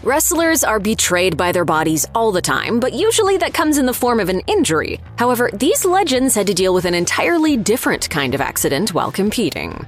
Wrestlers are betrayed by their bodies all the time, but usually that comes in the form of an injury. However, these legends had to deal with an entirely different kind of accident while competing.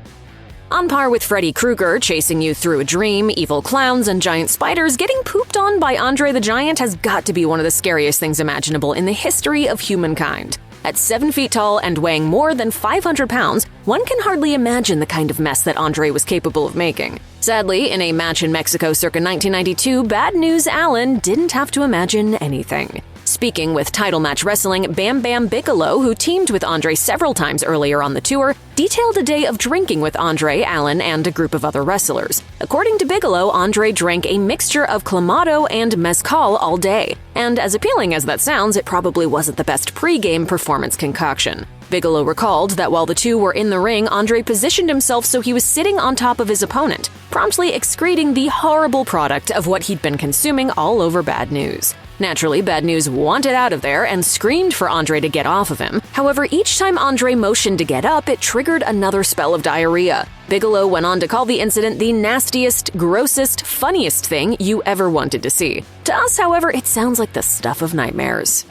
On par with Freddy Krueger chasing you through a dream, evil clowns, and giant spiders, getting pooped on by Andre the Giant has got to be one of the scariest things imaginable in the history of humankind. At 7 feet tall and weighing more than 500 pounds, one can hardly imagine the kind of mess that Andre was capable of making. Sadly, in a match in Mexico circa 1992, Bad News Allen didn't have to imagine anything. Speaking with Title Match Wrestling, Bam Bam Bigelow, who teamed with Andre several times earlier on the tour, detailed a day of drinking with Andre, Allen, and a group of other wrestlers. According to Bigelow, Andre drank a mixture of Clamato and Mezcal all day. And as appealing as that sounds, it probably wasn't the best pre-game performance concoction. Bigelow recalled that while the two were in the ring, Andre positioned himself so he was sitting on top of his opponent, promptly excreting the horrible product of what he'd been consuming all over Bad News. Naturally, Bad News wanted out of there and screamed for Andre to get off of him. However, each time Andre motioned to get up, it triggered another spell of diarrhea. Bigelow went on to call the incident the nastiest, grossest, funniest thing you ever wanted to see. To us, however, it sounds like the stuff of nightmares.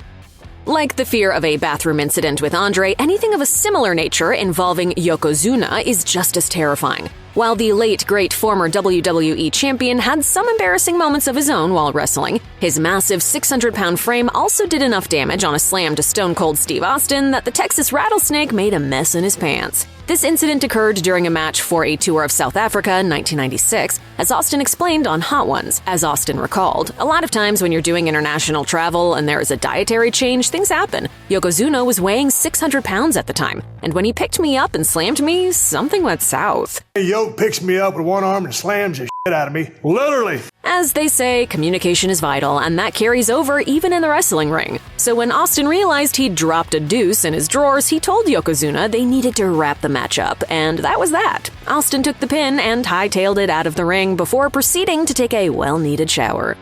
Like the fear of a bathroom incident with Andre, anything of a similar nature involving Yokozuna is just as terrifying. While the late, great former WWE champion had some embarrassing moments of his own while wrestling, his massive 600-pound frame also did enough damage on a slam to Stone Cold Steve Austin that the Texas Rattlesnake made a mess in his pants. This incident occurred during a match for a tour of South Africa in 1996, as Austin explained on Hot Ones. As Austin recalled, a lot of times when you're doing international travel and there is a dietary change, things happen. Yokozuna was weighing 600 pounds at the time, and when he picked me up and slammed me, something went south. Yoke picks me up with one arm and slams the shit out of me. Literally. As they say, communication is vital, and that carries over even in the wrestling ring. So when Austin realized he'd dropped a deuce in his drawers, he told Yokozuna they needed to wrap the match up, and that was that. Austin took the pin and hightailed it out of the ring before proceeding to take a well-needed shower.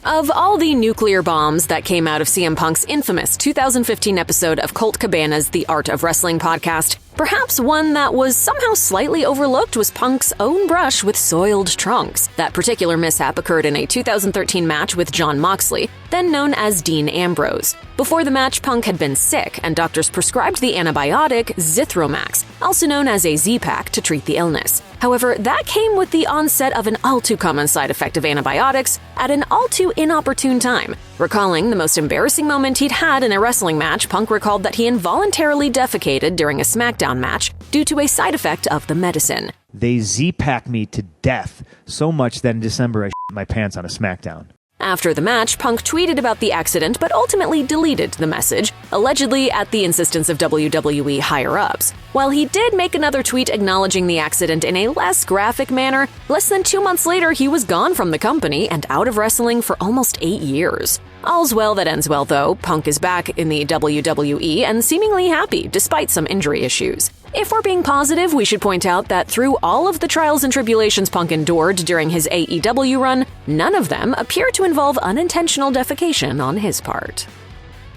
Of all the nuclear bombs that came out of CM Punk's infamous 2015 episode of Colt Cabana's The Art of Wrestling podcast, perhaps one that was somehow slightly overlooked was Punk's own brush with soiled trunks. That particular mishap occurred in a 2013 match with Jon Moxley, then known as Dean Ambrose. Before the match, Punk had been sick, and doctors prescribed the antibiotic Zithromax, also known as a Z-Pack, to treat the illness. However, that came with the onset of an all-too-common side effect of antibiotics at an all-too-inopportune time. Recalling the most embarrassing moment he'd had in a wrestling match, Punk recalled that he involuntarily defecated during a SmackDown match due to a side effect of the medicine. They Z-packed me to death, so much that in December I shit my pants on a SmackDown. After the match, Punk tweeted about the accident but ultimately deleted the message, allegedly at the insistence of WWE higher-ups. While he did make another tweet acknowledging the accident in a less graphic manner, less than 2 months later he was gone from the company and out of wrestling for almost 8 years. All's well that ends well, though. Punk is back in the WWE and seemingly happy despite some injury issues. If we're being positive, we should point out that through all of the trials and tribulations Punk endured during his AEW run, none of them appear to involve unintentional defecation on his part.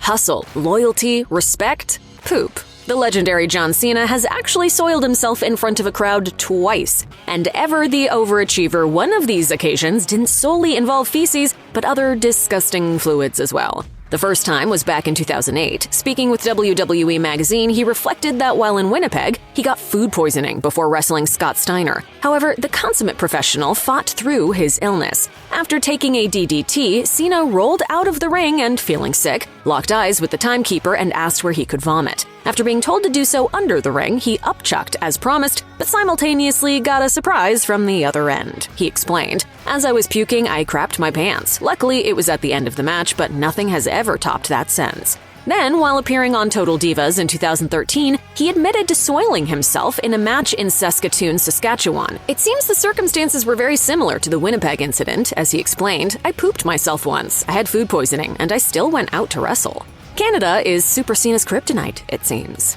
Hustle, loyalty, respect, poop. The legendary John Cena has actually soiled himself in front of a crowd twice. And ever the overachiever, one of these occasions didn't solely involve feces, but other disgusting fluids as well. The first time was back in 2008. Speaking with WWE Magazine, he reflected that while in Winnipeg, he got food poisoning before wrestling Scott Steiner. However, the consummate professional fought through his illness. After taking a DDT, Cena rolled out of the ring and, feeling sick, locked eyes with the timekeeper and asked where he could vomit. After being told to do so under the ring, he upchucked as promised, but simultaneously got a surprise from the other end. He explained, "As I was puking, I crapped my pants. Luckily, it was at the end of the match, but nothing has ever topped that since." Then, while appearing on Total Divas in 2013, he admitted to soiling himself in a match in Saskatoon, Saskatchewan. It seems the circumstances were very similar to the Winnipeg incident. As he explained, "I pooped myself once, I had food poisoning, and I still went out to wrestle." Canada is Super Cena's kryptonite, it seems.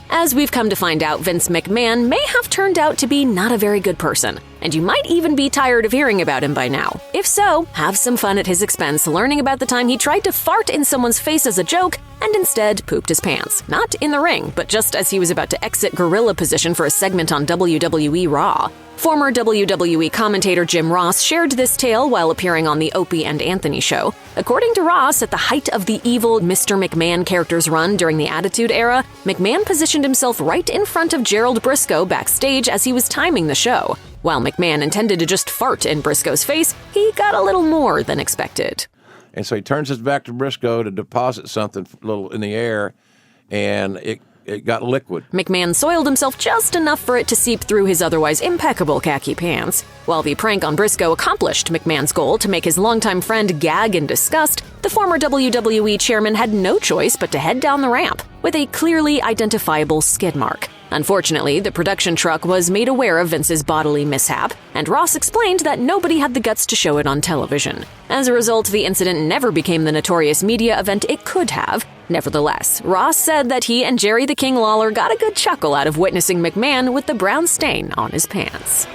As we've come to find out, Vince McMahon may have turned out to be not a very good person. and you might even be tired of hearing about him by now. If so, have some fun at his expense learning about the time he tried to fart in someone's face as a joke and instead pooped his pants. Not in the ring, but just as he was about to exit gorilla position for a segment on WWE Raw. Former WWE commentator Jim Ross shared this tale while appearing on the Opie and Anthony show. According to Ross, at the height of the evil Mr. McMahon character's run during the Attitude Era, McMahon positioned himself right in front of Gerald Briscoe backstage as he was timing the show. While McMahon intended to just fart in Briscoe's face, he got a little more than expected. And so he turns his back to Briscoe to deposit something a little in the air, and it got liquid. McMahon soiled himself just enough for it to seep through his otherwise impeccable khaki pants. While the prank on Briscoe accomplished McMahon's goal to make his longtime friend gag in disgust, the former WWE chairman had no choice but to head down the ramp with a clearly identifiable skid mark. Unfortunately, the production truck was made aware of Vince's bodily mishap, and Ross explained that nobody had the guts to show it on television. As a result, the incident never became the notorious media event it could have. Nevertheless, Ross said that he and Jerry the King Lawler got a good chuckle out of witnessing McMahon with the brown stain on his pants.